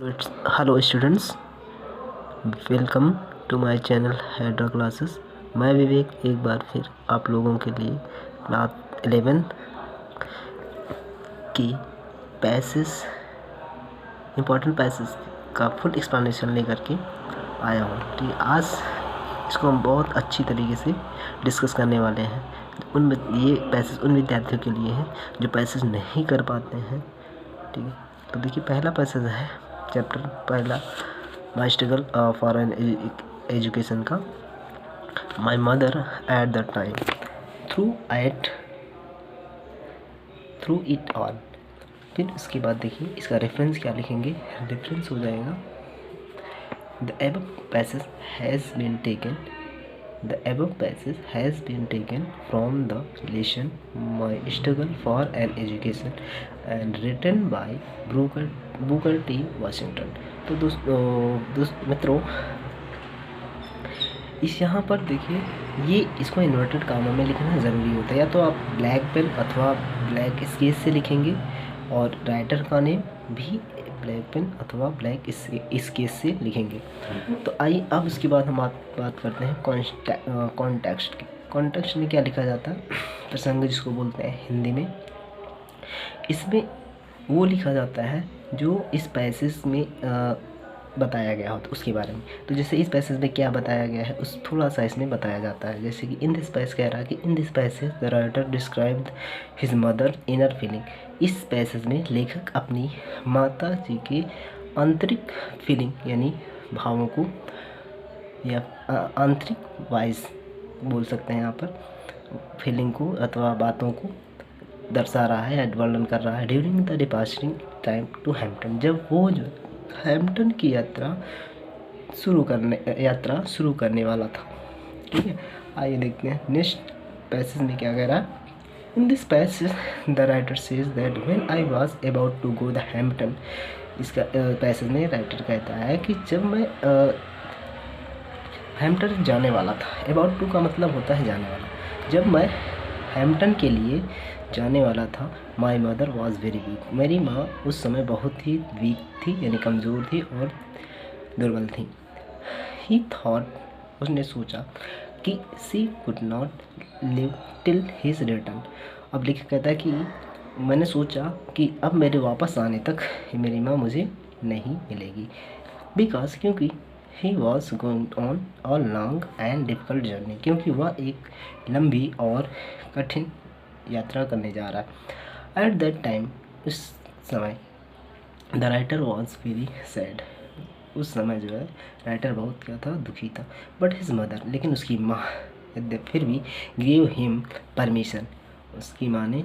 Hello students, welcome to my channel Hydra classes. मैं विवेक एक बार फिर आप लोगों के लिए क्लास 11 की पैसेज, इम्पोर्टेंट पैसेज का फुल एक्सप्लेनेशन लेकर के आया हूँ। ठीक है, आज इसको हम बहुत अच्छी तरीके से डिस्कस करने वाले हैं। ये पैसेज उन विद्यार्थियों के लिए है जो पैसेज नहीं कर पाते हैं। ठीक है, तो देखिए पहला पैसेज है चैप्टर पहला, my struggle for an education का। My mother at the time through it all. फिर उसके बाद देखिए इसका रेफरेंस क्या लिखेंगे। रेफरेंस हो जाएगा the above passage has been taken from the lesson My Struggle for an Education and written by Booker T. Washington। तो मित्रों, इस यहाँ पर देखिए ये इसको इन्वर्टेड कामों में लिखना ज़रूरी होता है। या तो आप ब्लैक पेन अथवा ब्लैक स्केच से लिखेंगे और राइटर का नेम भी ब्लैक पेन अथवा ब्लैक स्केच से लिखेंगे। तो आइए अब उसके बाद हम बात करते हैं कॉन्टेक्स्ट की। कॉन्टेक्स्ट में क्या लिखा जाता है? प्रसंग जिसको बोलते हैं हिंदी में। इसमें वो लिखा जाता है जो इस पैसेज में बताया गया हो तो उसके बारे में। तो जैसे इस पैसेज में क्या बताया गया है उस थोड़ा सा इसमें बताया जाता है। जैसे कि इन दिस पैसेज कह रहा है कि इन this passage the writer described his mother inner feeling. इस पैसेज में लेखक अपनी माता जी के आंतरिक फीलिंग यानी भावों को या आंतरिक वाइज बोल सकते हैं यहाँ पर, फीलिंग को अथवा बातों को दर्शा रहा है या वर्णन कर रहा है। During the departuring time to Hampton, जब वो जो हैम्पटन की यात्रा शुरू करने वाला था। ठीक है, आइए देखते हैं नेक्स्ट पैसेज में क्या कह रहा है। In this passage the writer says that when I was about to go the Hampton. इसका पैसेज में राइटर कहता है कि जब मैं हैम्पटन जाने वाला था। अबाउट टू का मतलब होता है जाने वाला। जब मैं हैम्पटन के लिए जाने वाला था, माई मदर वॉज वेरी वीक। मेरी माँ उस समय बहुत ही वीक थी यानी कमज़ोर थी और दुर्बल थी। ही थॉट, उसने सोचा कि she could not live till his return. अब लिख कहता है कि मैंने सोचा कि अब मेरे वापस आने तक मेरी माँ मुझे नहीं मिलेगी। बिकॉज क्योंकि he was going on a long and difficult journey, क्योंकि वह एक लंबी और कठिन यात्रा करने जा रहा है। एट दैट टाइम, उस समय the writer was very sad. उस समय जो है राइटर बहुत क्या था, दुखी था। बट हिज मदर, लेकिन उसकी माँ फिर भी गिव हिम परमिशन, उसकी माँ ने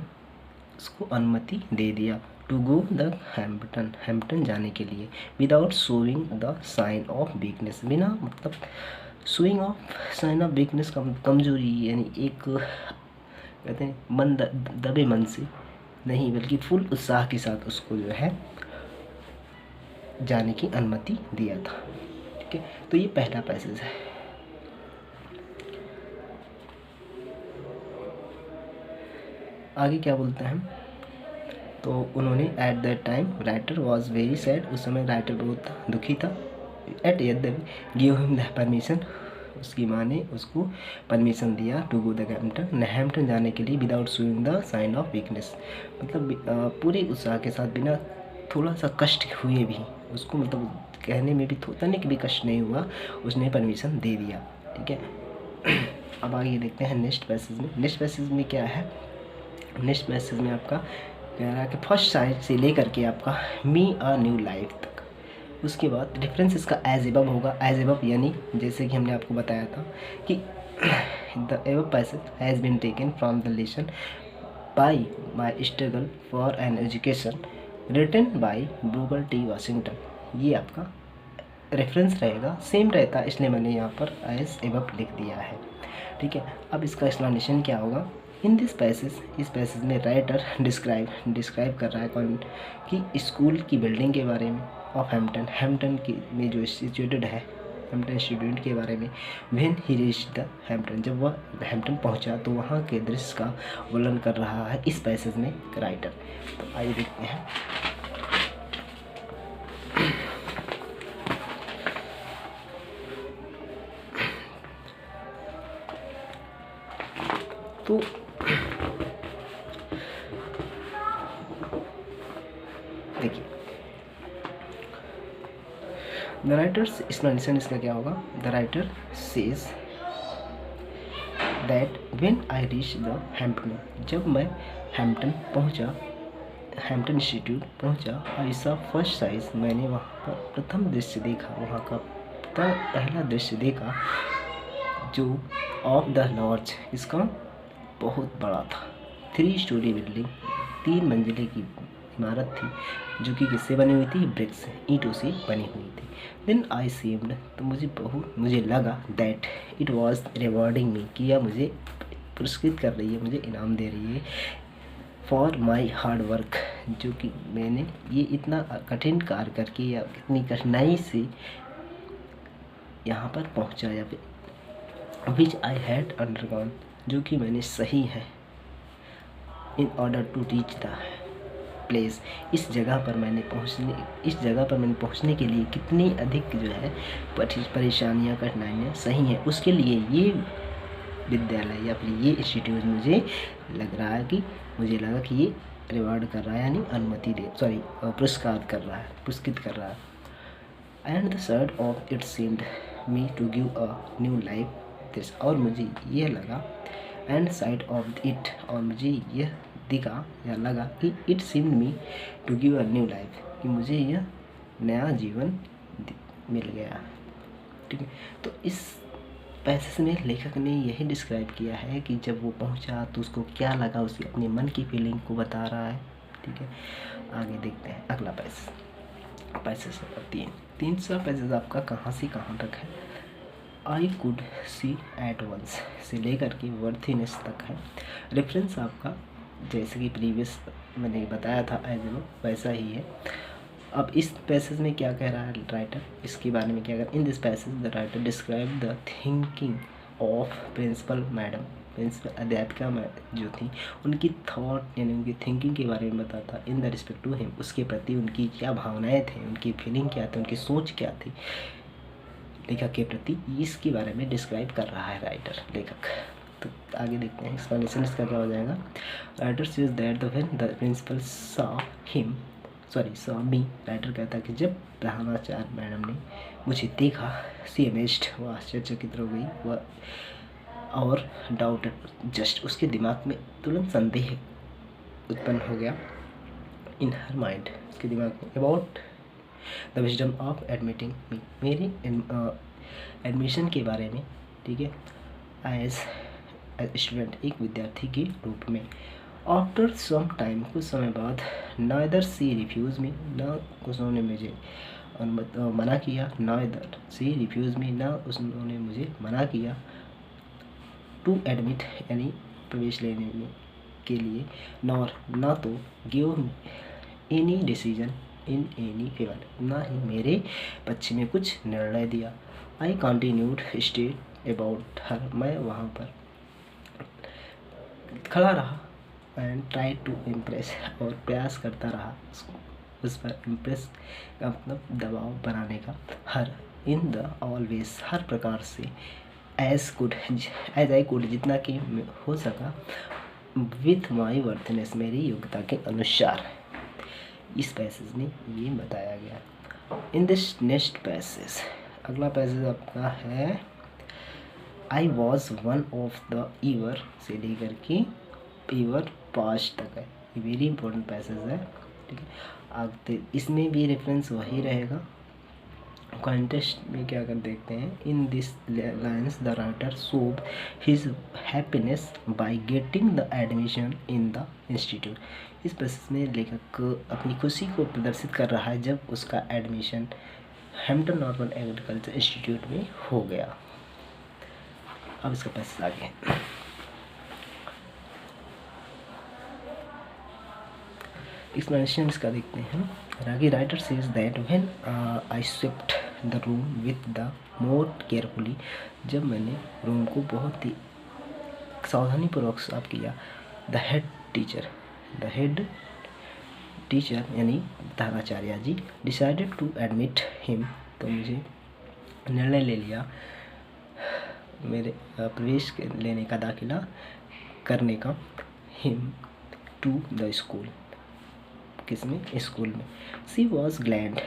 उसको अनुमति दे दिया टू गो द हैम्पटन जाने के लिए। Without showing the sign of weakness, बिना मतलब showing of sign of weakness का कमजोरी यानी एक कहते हैं मन दबे मन से नहीं, बल्कि फुल उत्साह के साथ उसको जो है जाने की अनुमति दिया था। ठीक है, तो ये पहला पैसेज है। आगे क्या बोलते हैं हम, तो उन्होंने at that time writer was very sad, उस समय राइटर बहुत दुखी था। एट यद्यपि गिव हिम द परमिशन, उसकी माँ ने उसको परमिशन दिया टू गो द हैम्पटन जाने के लिए without showing the sign of weakness, मतलब पूरे उत्साह के साथ बिना थोड़ा सा कष्ट हुए भी उसको, मतलब कहने में भी तने के भी कष्ट नहीं हुआ, उसने परमिशन दे दिया। ठीक है, अब आगे देखते हैं नेक्स्ट पैसेज में। नेक्स्ट पैसेज में क्या है, नेक्स्ट पैसेज में आपका कह रहा है कि फर्स्ट साइड से लेकर के आपका मी अ न्यू लाइफ तक। उसके बाद रेफरेंस इसका एज एबव होगा। एज एबव यानी जैसे कि हमने आपको बताया था कि the above passage has been taken from the lesson by my struggle for an education written by Booker T Washington. ये आपका रेफरेंस रहेगा, सेम रहता है, इसलिए मैंने यहाँ पर एज एबव लिख दिया है। ठीक है, अब इसका एक्सप्लेनेशन क्या होगा। इन दिस पैसेज, इस पैसेज में राइटर डिस्क्राइब कर रहा है कौन कि स्कूल की बिल्डिंग के बारे में ऑफ हैम्पटन की में जो सिचुएटेड है हैम्पटन स्टूडेंट के बारे में। When he reached the Hampton, जब वह हैम्पटन पहुंचा तो वहां के दृश्य का वर्णन कर रहा है इस पैसेज में राइटर। तो आइए देखते हैं। तो देखिए द राइटर्स एक्सप्लेनेशन इसका क्या होगा। The writer says that when I reach the Hampton, जब मैं हैम्पटन पहुंचा, हैम्पटन इंस्टीट्यूट पहुंचा, आई सॉ फर्स्ट साइज, मैंने वहाँ पर प्रथम दृश्य देखा, वहाँ का पहला दृश्य देखा जो ऑफ द लॉज, इसका बहुत बड़ा था। 3 स्टोरी बिल्डिंग, 3 मंजिले की इमारत थी जो कि किससे बनी हुई थी, ब्रिक्स, ईंटों से बनी हुई थी। देन आई सीम्ड, तो मुझे लगा दैट इट वॉज रिवॉर्डिंग मी, कि यह मुझे पुरस्कृत कर रही है, मुझे इनाम दे रही है, फॉर माई हार्ड वर्क, जो कि मैंने ये इतना कठिन कार्य करके या इतनी कठिनाई से यहाँ पर पहुँचा, या फिर विच आई हैड अंडरगॉन, जो कि मैंने सही है, in order to reach the place, इस जगह पर मैंने पहुँचने के लिए कितनी अधिक जो है परेशानियाँ, कठिनाइयाँ सही हैं, उसके लिए ये विद्यालय या फिर ये इंस्टीट्यूट मुझे लगा कि ये रिवार्ड कर रहा है, यानी पुरस्कृत कर रहा है। And the sort of it seemed me to give a new life this, और मुझे यह लगा, एंड साइड ऑफ इट, और मुझे यह दिखा या लगा कि it seemed me to give a new life, कि मुझे यह नया जीवन मिल गया। ठीक है, तो इस पैसेज में लेखक ने यही डिस्क्राइब किया है कि जब वो पहुंचा तो उसको क्या लगा, उसे अपने मन की फीलिंग को बता रहा है। ठीक है, आगे देखते हैं अगला पैसेज नंबर 3 सा पैसेज आपका कहाँ से कहाँ तक है। I could see at once से लेकर के वर्थीनेस तक है। रेफरेंस आपका जैसे कि प्रीवियस मैंने बताया था वैसा ही है। अब इस पैसेज में क्या कह रहा है राइटर, इसके बारे में क्या कह रहा है। In this passage the writer describe the thinking of principal madam, principal अध्यापिका जो थी, उनकी थॉट यानी उनकी थिंकिंग के बारे में बताता। In the respect to him, उसके प्रति उनकी क्या भावनाएं थी, उनकी फीलिंग क्या थी, उनकी सोच क्या थी लेखक के प्रति, इसके बारे में डिस्क्राइब कर रहा है लेखक। तो आगे देखते हैं एक्सप्लेनेशन इसका क्या हो जाएगा। Writer says that the when the principal saw me, writer कहता है कि जब प्रधानाचार्य मैडम ने मुझे देखा, सी अमेज्ड, वह आश्चर्यचकित हो गई, वह और डाउटेड जस्ट, उसके दिमाग में तुरंत संदेह उत्पन्न हो गया। इन हर माइंड, उसके दिमाग में, about the wisdom of admitting me, मेरे एडमिशन के बारे में। ठीक है, एज स्टूडेंट, एक विद्यार्थी के रूप में। आफ्टर सम टाइम, कुछ समय बाद, नाइदर सी रिफ्यूज मी, ना उन्होंने मुझे मना किया, नाइदर सी रिफ्यूज मी, ना उन्होंने मुझे मना किया, टू एडमिट यानी प्रवेश लेने के लिए, नॉर ना तो give any decision in any favour, ना ही मेरे पक्ष में कुछ निर्णय दिया। I continued stay about her, मैं वहाँ पर खड़ा रहा, एंड ट्राई टू इम्प्रेस, और प्रयास करता रहा उस पर इम्प्रेस का मतलब दबाव बनाने का, हर इन द ऑलवेज, हर प्रकार से, एज आई कुड, जितना कि हो सका, विथ माई वर्थनेस, मेरी योग्यता के अनुसार। इस पैसेज में ये बताया गया। इन दिस नेक्स्ट पैसेज, अगला पैसेज आपका है I was one of the ever से लेकर के ईवर पास्ट तक है। ये वेरी इंपॉर्टेंट पैसेज है। ठीक है, आगे इसमें भी रेफरेंस वही रहेगा। कॉन्टेस्ट में क्या कर देखते हैं। In this lines the writer showed his happiness by getting the admission in the institute. इस पैसेज में लेखक अपनी खुशी को प्रदर्शित कर रहा है जब उसका admission Hampton Norman agriculture institute में हो गया। अब इसका पैसेज आगे है। एक्सप्लेनेशन इसका देखते हैं। रागी writer says that when I swept the room with the more carefully, जब मैंने रूम को बहुत ही सावधानीपूर्वक साफ किया, द हेड टीचर यानी प्रधानाचार्य जी डिसाइडेड टू एडमिट हिम, तो मुझे निर्णय ले लिया मेरे प्रवेश लेने का, दाखिला करने का हिम टू द स्कूल, किसमें, स्कूल में। ही वॉज ग्लैड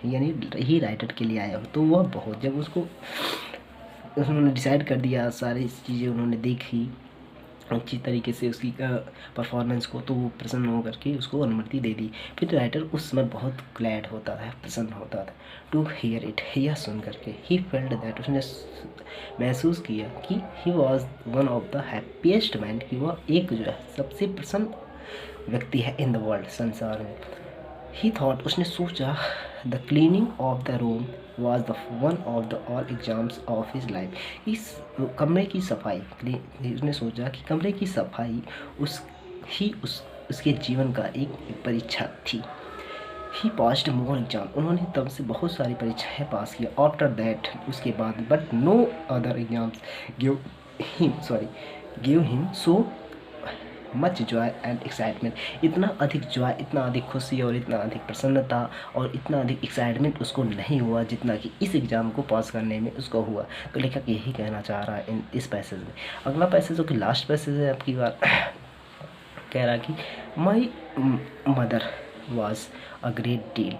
यानी ही राइटर के लिए आया हो, तो वह बहुत, जब उन्होंने डिसाइड कर दिया, सारी चीज़ें उन्होंने देखी अच्छी तरीके से उसकी परफॉर्मेंस को, तो वो प्रसन्न होकर के उसको अनुमति दे दी। फिर राइटर उस समय बहुत ग्लैड होता था, प्रसन्न होता था, टू हियर इट, यह सुन करके। ही फेल्ट दैट, उसने महसूस किया कि he was one of the happiest man, कि वह एक जो है सबसे प्रसन्न व्यक्ति है इन द वर्ल्ड, संसार में। ही थॉट, उसने सोचा, the cleaning of the room was the one of the all exams of his life, इस कमरे की सफाई, उसने सोचा कि कमरे की सफाई उसके जीवन का एक परीक्षा थी। ही पास्ड मोर एग्जाम, उन्होंने तब से बहुत सारी परीक्षाएं पास किया। आफ्टर दैट, उसके बाद, but no other exams give him so much joy and excitement, इतना अधिक जॉय, इतना अधिक खुशी और इतना अधिक प्रसन्नता और इतना अधिक एक्साइटमेंट उसको नहीं हुआ जितना कि इस एग्ज़ाम को पास करने में उसको हुआ। तो लेखक यही कहना चाह रहा है इस पैसेज में। अगला पैसेज जो कि लास्ट पैसेज है आपकी बार, कह रहा कि my mother was a great deal,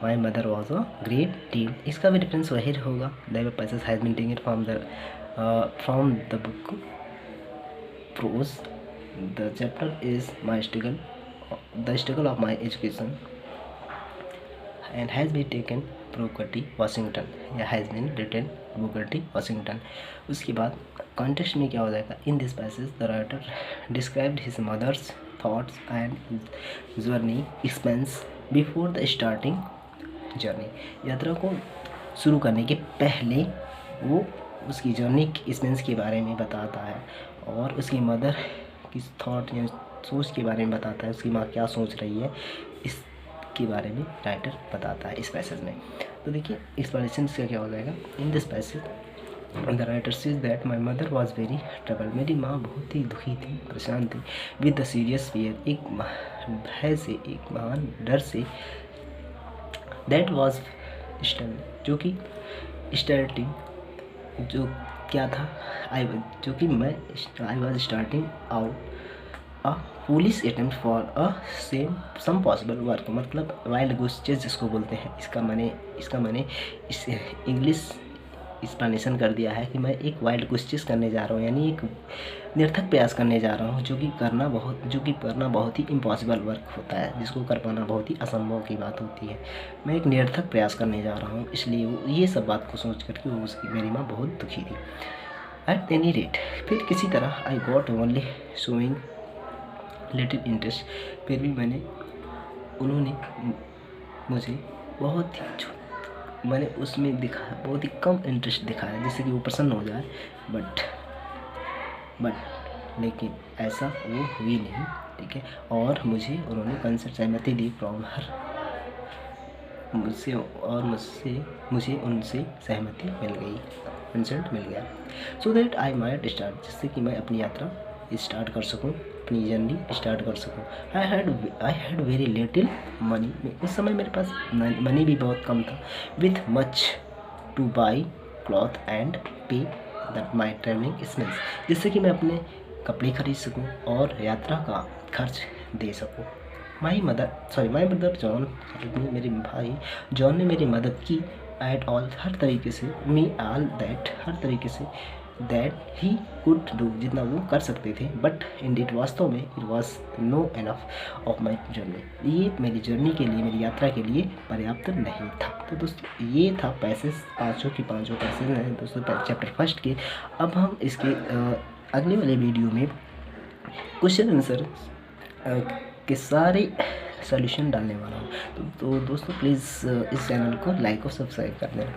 my mother was a great deal, इसका भी डिफरेंस वही होगा। The passage has been taken from the book prose. The chapter is the struggle of my education, and has been taken Booker T. Washington, या has been written Booker T. Washington। उसके बाद context में क्या हो जाएगा, in this passage the writer described his mother's thoughts and journey expense before the starting journey, यात्रा को शुरू करने के पहले वो उसकी जर्नी एक्सपेंस के बारे में बताता है, और उसकी मदर की थॉट या सोच के बारे में बताता है, उसकी माँ क्या सोच रही है इसके बारे में राइटर बताता है इस पैसेज में। तो देखिए एक्सप्लेनेशन का क्या हो जाएगा, in this passage the writer says that my mother was very trouble, मेरी माँ बहुत ही दुखी थी, परेशान थी, विद द सीरियस फियर, एक भय से, एक महान डर से, दैट वॉज स्टन, जो कि स्टार्टिंग, जो क्या था, I was starting out a foolish attempt for a some possible work, मतलब वाइल्ड गोस चेज जिसको बोलते हैं, इसका मैंने इस इंग्लिश एक्सप्लेनेशन कर दिया है कि मैं एक वाइल्ड गोस चेज करने जा रहा हूँ, यानी एक निरर्थक प्रयास करने जा रहा हूँ, जो कि करना बहुत ही इम्पॉसिबल वर्क होता है, जिसको कर पाना बहुत ही असंभव की बात होती है। मैं एक निरर्थक प्रयास करने जा रहा हूँ, इसलिए वो ये सब बात को सोच करके मेरी माँ बहुत दुखी थी। एट एनी रेट, फिर किसी तरह I got only showing little interest, फिर भी उन्होंने मुझे मैंने उसमें दिखाया, बहुत ही कम इंटरेस्ट दिखाया, जिससे कि वो प्रसन्न हो जाए, बट लेकिन ऐसा वो हुई नहीं, ठीक है। और मुझे उन्होंने कंसेंट सहमति दी फ्रॉम हर, मुझे उनसे सहमति मिल गई, कंसेंट मिल गया, so that I might start, जिससे कि मैं अपनी यात्रा स्टार्ट कर सकूं, अपनी जर्नी स्टार्ट कर सकूं। I had very little money, उस समय मेरे पास मनी भी बहुत कम था, with much two by cloth and पे दैट माई ट्रेवलिंग एक्सपेंस, जिससे कि मैं अपने कपड़े खरीद सकूं और यात्रा का खर्च दे सकूं। माई ब्रदर जॉन, मेरे भाई जॉन ने मेरी मदद की, एट ऑल, हर तरीके से, हर तरीके से, दैट ही कुड डू, जितना वो कर सकते थे, बट इंडीड, वास्तव में, it was no enough of my journey, ये मेरी जर्नी के लिए, मेरी यात्रा के लिए पर्याप्त नहीं था। तो दोस्तों ये था पैसेज, पाँचों पैसेज हैं दोस्तों चैप्टर फर्स्ट के। अब हम इसके अगले वाले वीडियो में क्वेश्चन आंसर के सारे सॉल्यूशन डालने वाला हूँ। तो दोस्तों प्लीज़ इस चैनल को लाइक और सब्सक्राइब कर देना।